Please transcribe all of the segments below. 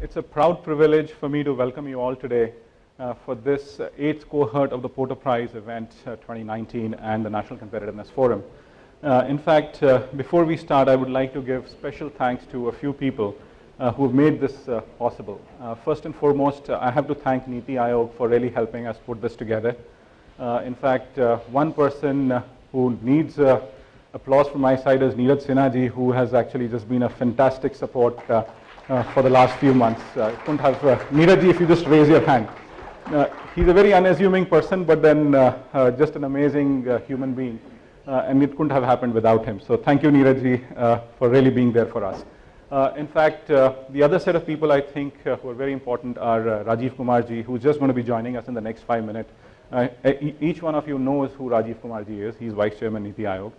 It's a proud privilege for me to welcome you all today for this 8th cohort of the Porter Prize event 2019 and the National Competitiveness Forum. In fact, before we start, I would like to give special thanks to a few people who have made this possible. First and foremost, I have to thank Niti Aayog for really helping us put this together. In fact, one person who needs applause from my side is Neeraj Sinha ji, who has actually just been a fantastic support for the last few months. Couldn't have Neeraj ji, if you just raise your hand. He's a very unassuming person, but then just an amazing human being, and it couldn't have happened without him. So thank you, Neeraj ji, for really being there for us. In fact, the other set of people I think who are very important are Rajiv Kumar ji, who's just going to be joining us in the next 5 minutes. Each one of you knows who Rajiv Kumar ji is. He's Vice Chairman Niti Aayog.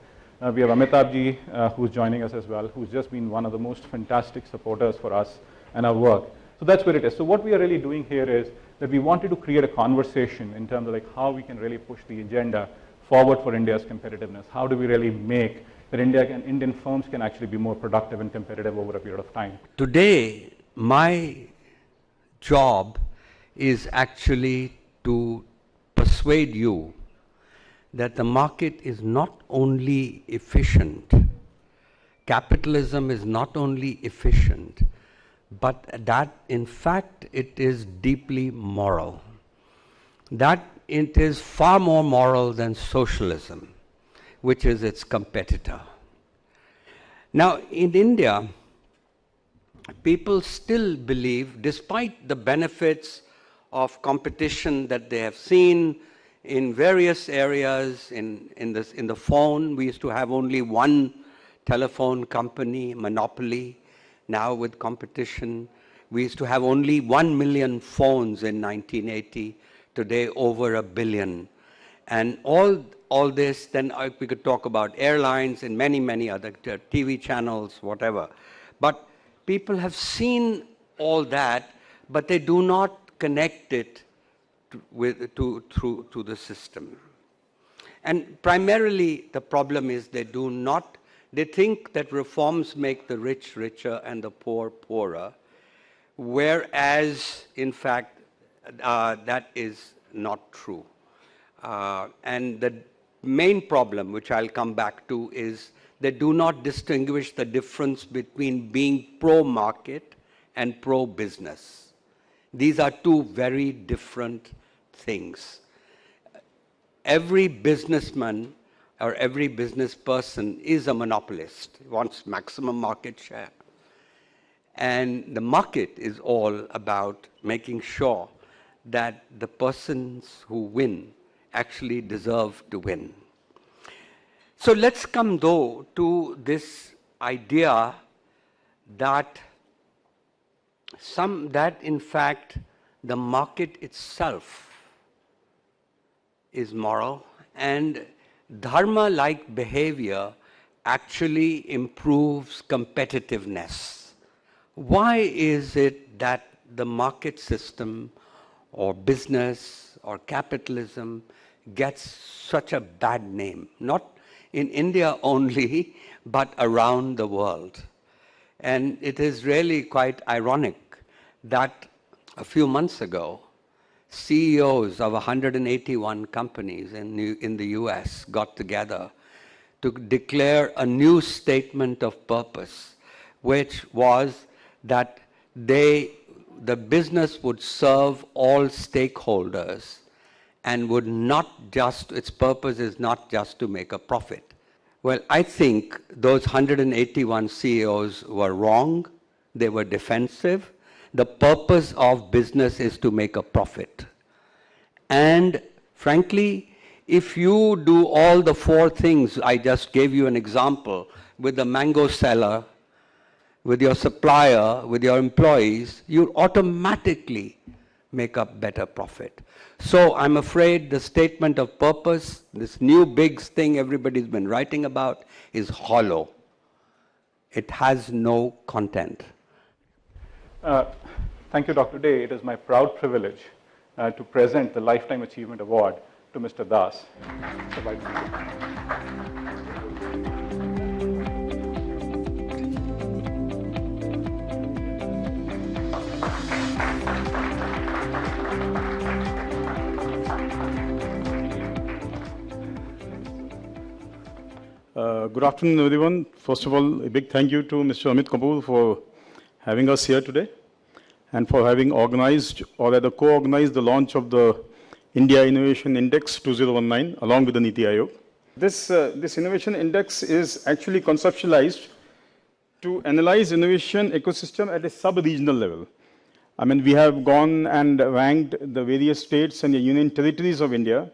We have Amitabh ji, who's joining us as well, who's just been one of the most fantastic supporters for us and our work. So that's where it is. So what we are really doing here is that we wanted to create a conversation in terms of like how we can really push the agenda forward for India's competitiveness. How do we really make that Indian firms can actually be more productive and competitive over a period of time? Today, my job is actually to persuade you that the market is not only efficient, capitalism is not only efficient, but that in fact it is deeply moral. That it is far more moral than socialism, which is its competitor. Now in India, people still believe, despite the benefits of competition that they have seen in various areas, in the phone, we used to have only one telephone company, monopoly. Now with competition, we used to have only 1 million phones in 1980, today over 1 billion. And all this, then we could talk about airlines and many, many other TV channels, whatever. But people have seen all that, but they do not connect it through the system. And primarily the problem is they think that reforms make the rich richer and the poor poorer, whereas in fact that is not true. And the main problem, which I'll come back to, is they do not distinguish the difference between being pro-market and pro-business. These are two very different things. Every businessman or every business person is a monopolist, wants maximum market share. And the market is all about making sure that the persons who win actually deserve to win. So let's come though to this idea that in fact the market itself is moral, and dharma-like behavior actually improves competitiveness. Why is it that the market system or business or capitalism gets such a bad name? Not in India only, but around the world. And it is really quite ironic that a few months ago, CEOs of 181 companies in the US got together to declare a new statement of purpose, which was that the business would serve all stakeholders and would not just, its purpose is not just to make a profit. Well, I think those 181 CEOs were wrong. They were defensive. The purpose of business is to make a profit. And frankly, if you do all the 4 things, I just gave you an example, with the mango seller, with your supplier, with your employees, you automatically make a better profit. So I'm afraid the statement of purpose, this new big thing everybody's been writing about, is hollow. It has no content. Thank you, Dr. Day. It is my proud privilege to present the Lifetime Achievement Award to Mr. Das. Good afternoon, everyone. First of all, a big thank you to Mr. Amit Kapoor for having us here today and for having organized or rather co-organized the launch of the India Innovation Index 2019 along with the Niti Aayog. This Innovation Index is actually conceptualized to analyze innovation ecosystem at a sub-regional level. I mean, we have gone and ranked the various states and the union territories of India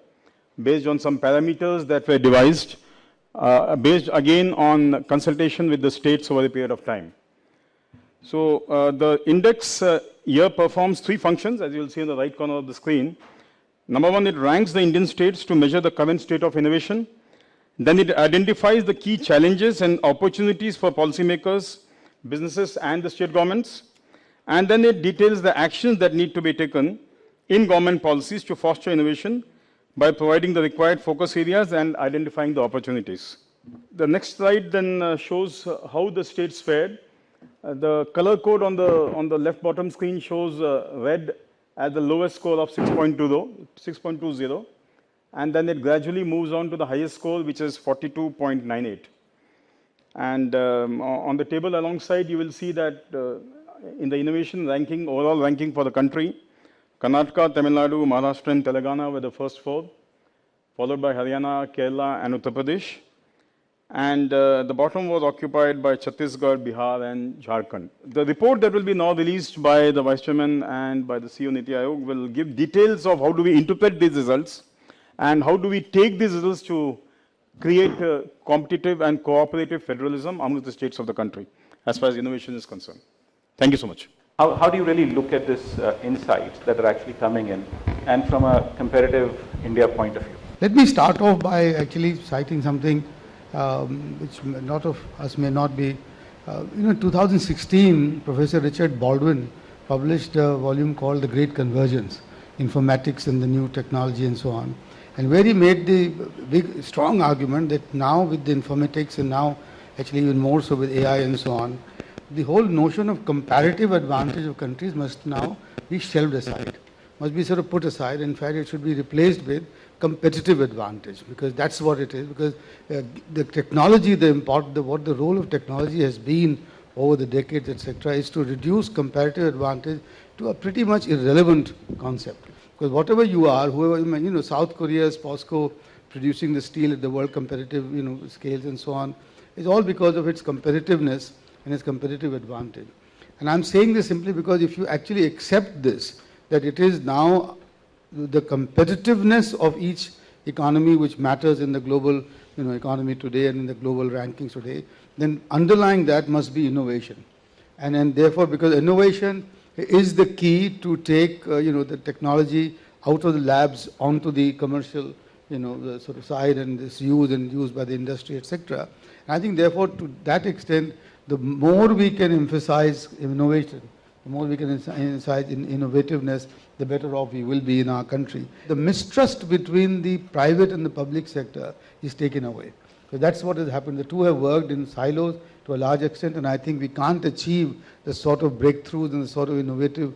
based on some parameters that were devised, based again on consultation with the states over a period of time. So the index here performs three functions, as you will see in the right corner of the screen. Number one, it ranks the Indian states to measure the current state of innovation. Then it identifies the key challenges and opportunities for policymakers, businesses, and the state governments. And then it details the actions that need to be taken in government policies to foster innovation by providing the required focus areas and identifying the opportunities. The next slide then shows how the states fared. The color code on the left bottom screen shows red at the lowest score of 6.20, and then it gradually moves on to the highest score, which is 42.98. And on the table alongside, you will see that in the innovation ranking, overall ranking for the country, Karnataka, Tamil Nadu, Maharashtra, and Telangana were the first four, followed by Haryana, Kerala, and Uttar Pradesh. And the bottom was occupied by Chhattisgarh, Bihar, and Jharkhand. The report that will be now released by the Vice Chairman and by the CEO Niti Aayog will give details of how do we interpret these results and how do we take these results to create a competitive and cooperative federalism among the states of the country as far as innovation is concerned. Thank you so much. How do you really look at this insights that are actually coming in, and from a competitive India point of view? Let me start off by actually citing something which a lot of us may not be. In 2016, Professor Richard Baldwin published a volume called The Great Convergence, Informatics and the New Technology and so on, and where he made the big, strong argument that now with the informatics and now actually even more so with AI and so on, the whole notion of comparative advantage of countries must now be shelved aside, must be sort of put aside. In fact, it should be replaced with competitive advantage, because that's what it is. Because the technology, what the role of technology has been over the decades, etc., is to reduce comparative advantage to a pretty much irrelevant concept. Because whatever you are, whoever, South Korea's POSCO producing the steel at the world competitive, scales and so on, is all because of its competitiveness and its competitive advantage. And I'm saying this simply because if you actually accept this, that it is now the competitiveness of each economy which matters in the global economy today and in the global rankings today, then underlying that must be innovation. And therefore, because innovation is the key to take the technology out of the labs onto the commercial the sort of side and this used by the industry, etc. I think therefore to that extent, the more we can emphasize innovation, the more we can emphasize in innovativeness, the better off we will be in our country. The mistrust between the private and the public sector is taken away. So that's what has happened. The two have worked in silos to a large extent, and I think we can't achieve the sort of breakthroughs and the sort of innovative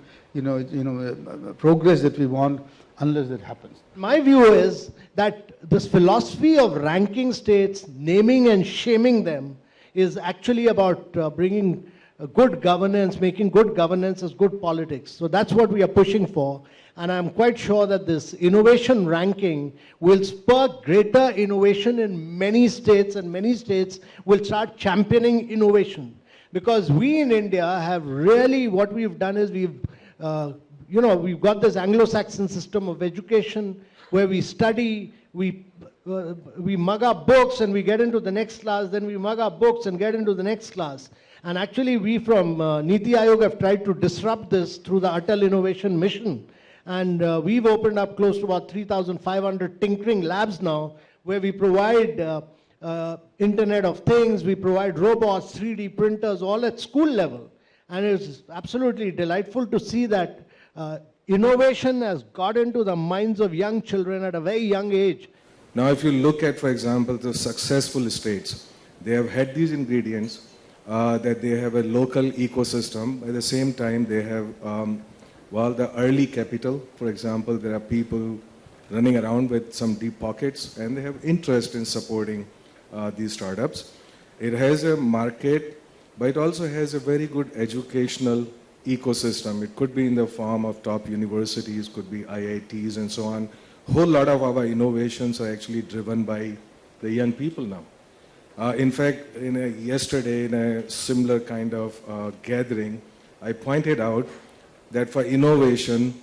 progress that we want unless that happens. My view is that this philosophy of ranking states, naming and shaming them, is actually about bringing good governance, making good governance as good politics. So that's what we are pushing for. And I'm quite sure that this innovation ranking will spur greater innovation in many states, and many states will start championing innovation. Because we in India have really, what we've done is we've got this Anglo-Saxon system of education where we study, we mug up books and we get into the next class, then we mug up books and get into the next class. And actually we from Niti Aayog have tried to disrupt this through the Atal Innovation Mission. And we've opened up close to about 3,500 tinkering labs now, where we provide Internet of Things, we provide robots, 3D printers, all at school level. And it's absolutely delightful to see that innovation has got into the minds of young children at a very young age. Now, if you look at, for example, the successful states, they have had these ingredients, that they have a local ecosystem. At the same time, they have, the early capital, for example, there are people running around with some deep pockets, and they have interest in supporting these startups. It has a market, but it also has a very good educational ecosystem. It could be in the form of top universities, could be IITs and so on. Whole lot of our innovations are actually driven by the young people now. In fact, yesterday in a similar kind of gathering, I pointed out that for innovation,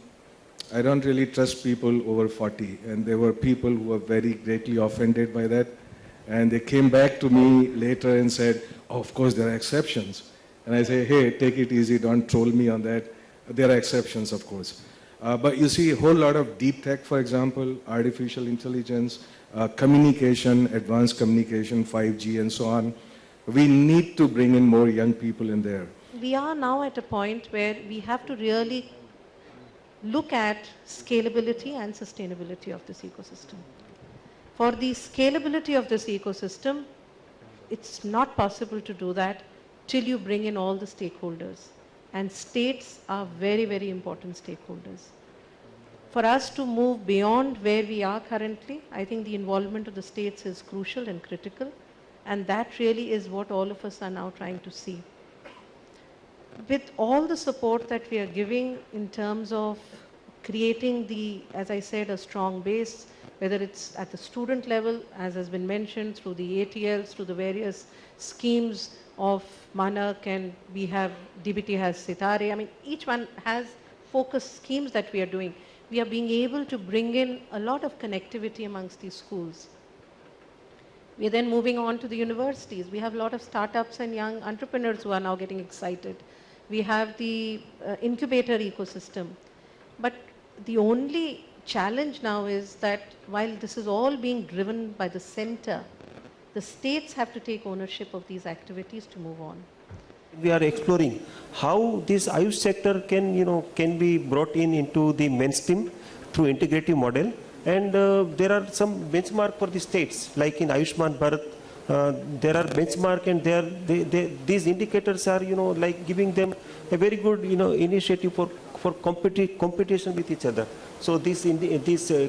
I don't really trust people over 40. And there were people who were very greatly offended by that. And they came back to me later and said, oh, of course, there are exceptions. And I say, hey, take it easy, don't troll me on that. There are exceptions, of course. But you see a whole lot of deep tech, for example, artificial intelligence, communication, advanced communication, 5G and so on. We need to bring in more young people in there. We are now at a point where we have to really look at scalability and sustainability of this ecosystem. For the scalability of this ecosystem, it's not possible to do that till you bring in all the stakeholders. And states are very, very important stakeholders. For us to move beyond where we are currently, I think the involvement of the states is crucial and critical, and that really is what all of us are now trying to see. With all the support that we are giving in terms of creating the, as I said, a strong base, whether it's at the student level, as has been mentioned, through the ATLs, through the various schemes of Manak, and we have, DBT has Sitare. I mean, each one has focused schemes that we are doing. We are being able to bring in a lot of connectivity amongst these schools. We are then moving on to the universities. We have a lot of startups and young entrepreneurs who are now getting excited. We have the incubator ecosystem. But the only challenge now is that while this is all being driven by the center, the states have to take ownership of these activities to move on. We are exploring how this Ayush sector can be brought into the mainstream through integrative model, and there are some benchmark for the states, like in Ayushman Bharat. There are benchmark, and these indicators are like giving them a very good initiative for competition with each other. So this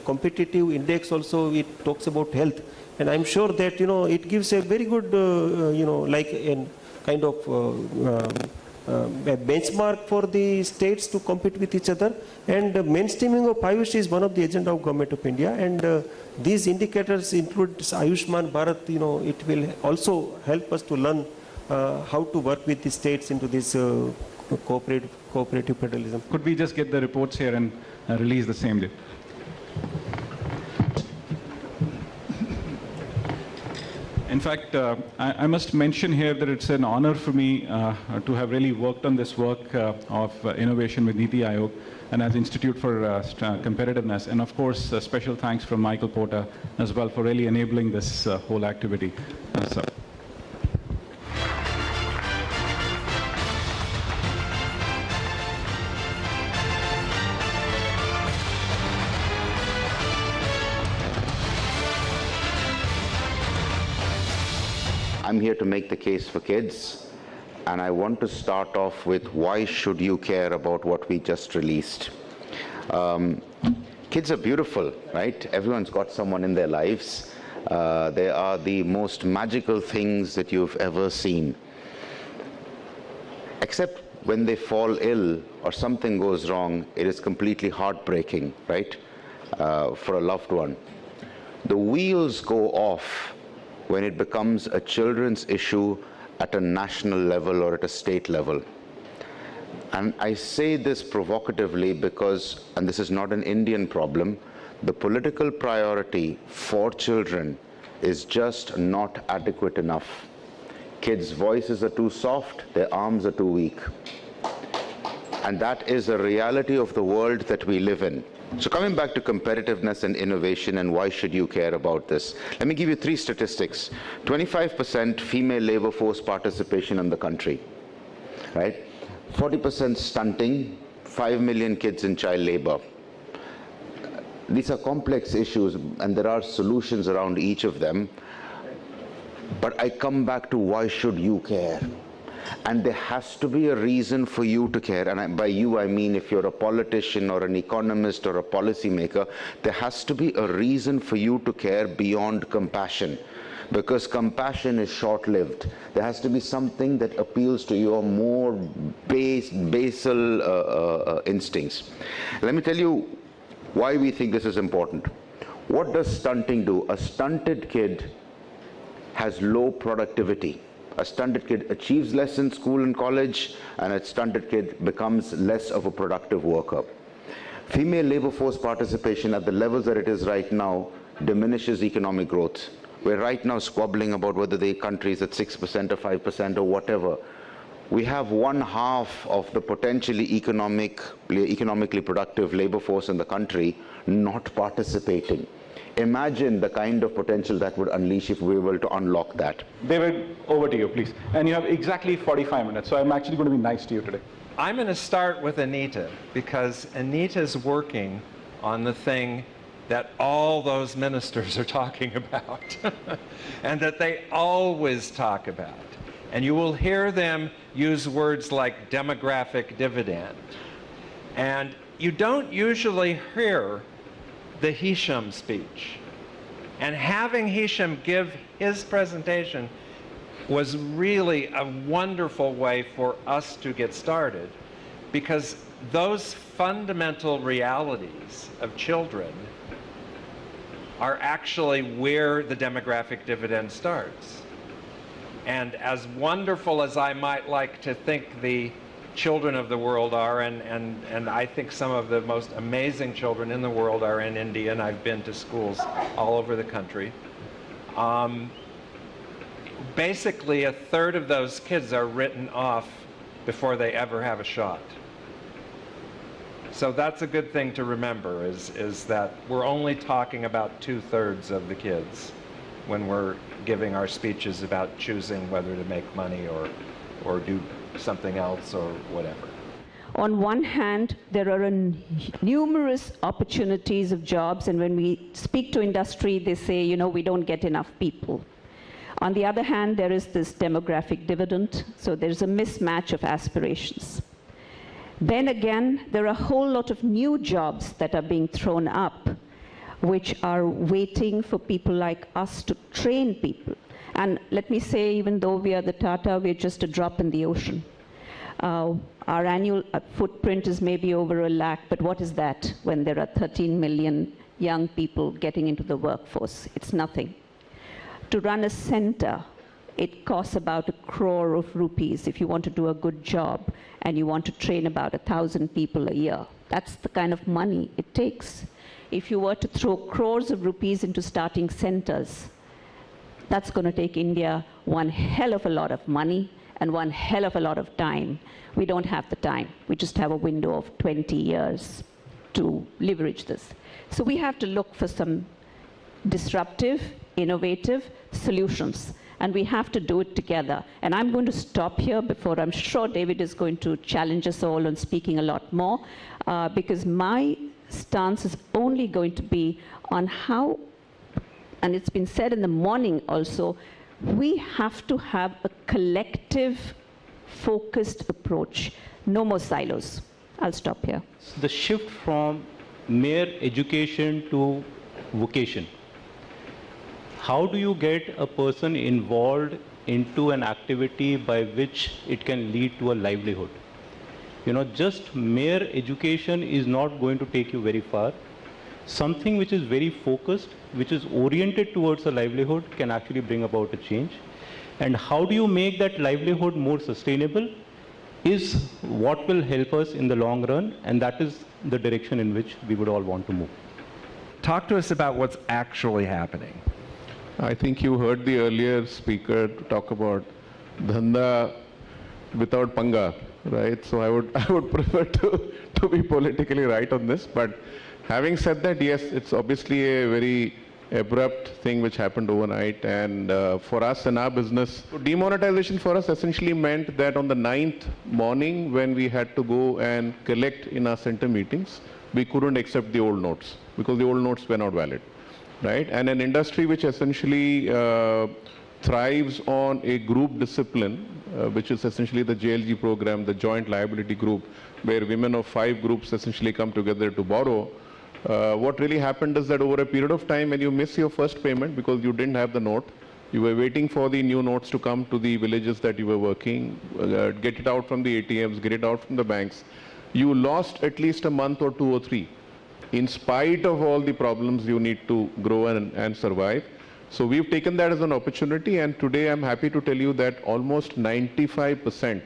competitive index also, it talks about health, and I'm sure that it gives a very good like a kind of a benchmark for the states to compete with each other. And mainstreaming of Ayush is one of the agenda of Government of India, and these indicators include Ayushman Bharat. It will also help us to learn how to work with the states into this cooperative federalism. Could we just get the reports here and release the same day? In fact, I must mention here that it's an honor for me to have really worked on this work of innovation with Niti Aayog and as Institute for Competitiveness. And of course, special thanks from Michael Porter as well for really enabling this whole activity. I'm here to make the case for kids, and I want to start off with why should you care about what we just released. Kids are beautiful, right? Everyone's got someone in their lives. They are the most magical things that you've ever seen. Except when they fall ill or something goes wrong, it is completely heartbreaking, right? For a loved one. The wheels go off when it becomes a children's issue at a national level or at a state level. And I say this provocatively because, and this is not an Indian problem, the political priority for children is just not adequate enough. Kids' voices are too soft, their arms are too weak. And that is a reality of the world that we live in. So coming back to competitiveness and innovation and why should you care about this, let me give you 3 statistics. 25% female labor force participation in the country, right? 40% stunting, 5 million kids in child labor. These are complex issues and there are solutions around each of them. But I come back to why should you care? And there has to be a reason for you to care. And by you, I mean if you're a politician or an economist or a policymaker, there has to be a reason for you to care beyond compassion. because compassion is short-lived. There has to be something that appeals to your more basal instincts. Let me tell you why we think this is important. What does stunting do? A stunted kid has low productivity. A stunted kid achieves less in school and college, and a stunted kid becomes less of a productive worker. Female labor force participation at the levels that it is right now diminishes economic growth. We're right now squabbling about whether the country is at 6% or 5% or whatever. We have 1/2 of the potentially economically productive labor force in the country not participating. Imagine the kind of potential that would unleash if we were able to unlock that. David, over to you, please. And you have exactly 45 minutes, so I'm actually going to be nice to you today. I'm going to start with Anita, because Anita's working on the thing that all those ministers are talking about and that they always talk about. And you will hear them use words like demographic dividend. And you don't usually hear the Hisham speech. And having Hisham give his presentation was really a wonderful way for us to get started, because those fundamental realities of children are actually where the demographic dividend starts. And as wonderful as I might like to think the children of the world are, and I think some of the most amazing children in the world are in India, and I've been to schools all over the country. Basically, 1/3 of those kids are written off before they ever have a shot. So that's a good thing to remember, is that we're only talking about 2/3 of the kids when we're giving our speeches about choosing whether to make money or do something else or whatever. On one hand, there are numerous opportunities of jobs, and when we speak to industry, they say, you know, we don't get enough people. On the other hand, there is this demographic dividend, so there's a mismatch of aspirations. Then again, there are a whole lot of new jobs that are being thrown up, which are waiting for people like us to train people. And let me say, even though we are the Tata, we're just a drop in the ocean. Our annual footprint is maybe over 1 lakh, but what is that when there are 13 million young people getting into the workforce? It's nothing. To run a center, it costs about 1 crore of rupees if you want to do a good job and you want to train about 1,000 people a year. That's the kind of money it takes. If you were to throw crores of rupees into starting centers, that's going to take India one hell of a lot of money and one hell of a lot of time. We don't have the time. We just have a window of 20 years to leverage this. So we have to look for some disruptive, innovative solutions, and we have to do it together. And I'm going to stop here before I'm sure David is going to challenge us all on speaking a lot more, because my stance is only going to be on how, and it's been said in the morning also, we have to have a collective, focused approach. No more silos. I'll stop here. The shift from mere education to vocation. How do you get a person involved into an activity by which it can lead to a livelihood? You know, just mere education is not going to take you very far. Something which is very focused, which is oriented towards a livelihood, can actually bring about a change. And how do you make that livelihood more sustainable is what will help us in the long run, and that is the direction in which we would all want to move. Talk to us about what's actually happening. I think you heard the earlier speaker talk about dhanda without panga, right? So I would prefer to be politically right on this. But having said that, yes, it's obviously a very abrupt thing which happened overnight. And for us in our business, demonetization for us essentially meant that on the 9th morning when we had to go and collect in our center meetings, we couldn't accept the old notes because the old notes were not valid. Right? And an industry which essentially thrives on a group discipline, which is essentially the JLG program, the joint liability group, where women of 5 groups essentially come together to borrow. What really happened is that over a period of time, when you miss your first payment because you didn't have the note, You were waiting for the new notes to come to the villages that you were working, get it out from the ATMs, get it out from the banks. You lost at least a month or 2 or 3, in spite of all the problems you need to grow and survive. So we've taken that as an opportunity, and today I'm happy to tell you that almost 95%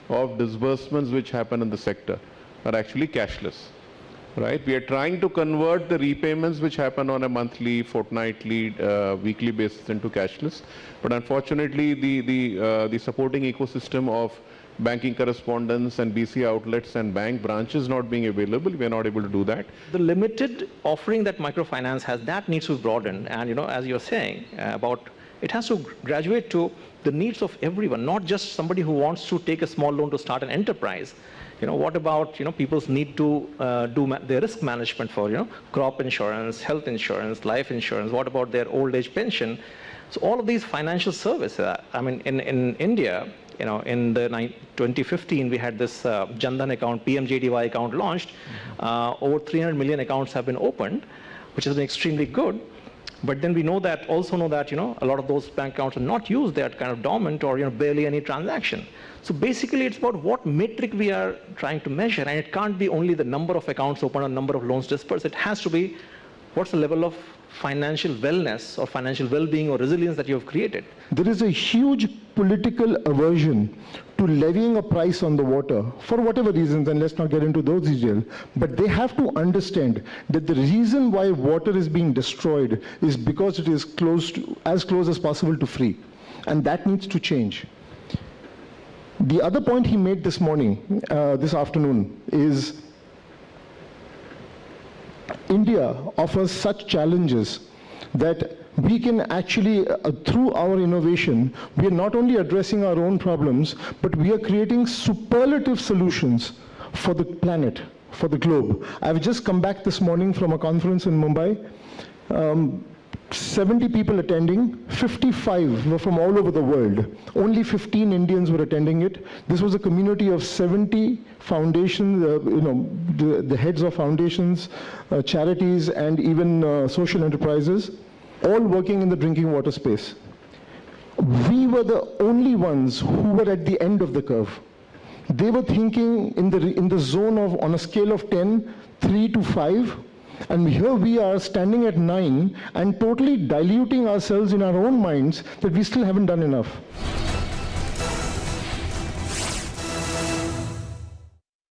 of disbursements which happen in the sector are actually cashless. Right? We are trying to convert the repayments which happen on a monthly, fortnightly, weekly basis into cashless. But unfortunately, the supporting ecosystem of banking correspondence and BC outlets and bank branches not being available, we are not able to do that. The limited offering that microfinance has, that needs to broaden. And as you're saying about, it has to graduate to the needs of everyone, not just somebody who wants to take a small loan to start an enterprise. What about, people's need to do their risk management for, crop insurance, health insurance, life insurance? What about their old age pension? So all of these financial services, I mean, in India, in the 2015, we had this Jandan account, PMJDY account launched. Over 300 million accounts have been opened, which has been extremely good. But then we also know that, a lot of those bank accounts are not used. They are kind of dormant or, barely any transaction. So basically, it's about what metric we are trying to measure. And it can't be only the number of accounts opened or number of loans dispersed. It has to be what's the level of financial wellness or financial well-being or resilience that you have created. There is a huge political aversion to levying a price on the water for whatever reasons, and let's not get into those details. But they have to understand that the reason why water is being destroyed is because it is as close as possible to free. And that needs to change. The other point he made this morning, this afternoon, is India offers such challenges that we can actually, through our innovation, we are not only addressing our own problems, but we are creating superlative solutions for the planet, for the globe. I've just come back this morning from a conference in Mumbai. 70 people attending, 55 were from all over the world. Only 15 Indians were attending it. This was a community of 70 foundations, the heads of foundations, charities, and even social enterprises, all working in the drinking water space. We were the only ones who were at the end of the curve. They were thinking in the zone of, on a scale of 10, 3 to 5, and here we are standing at 9 and totally diluting ourselves in our own minds that we still haven't done enough.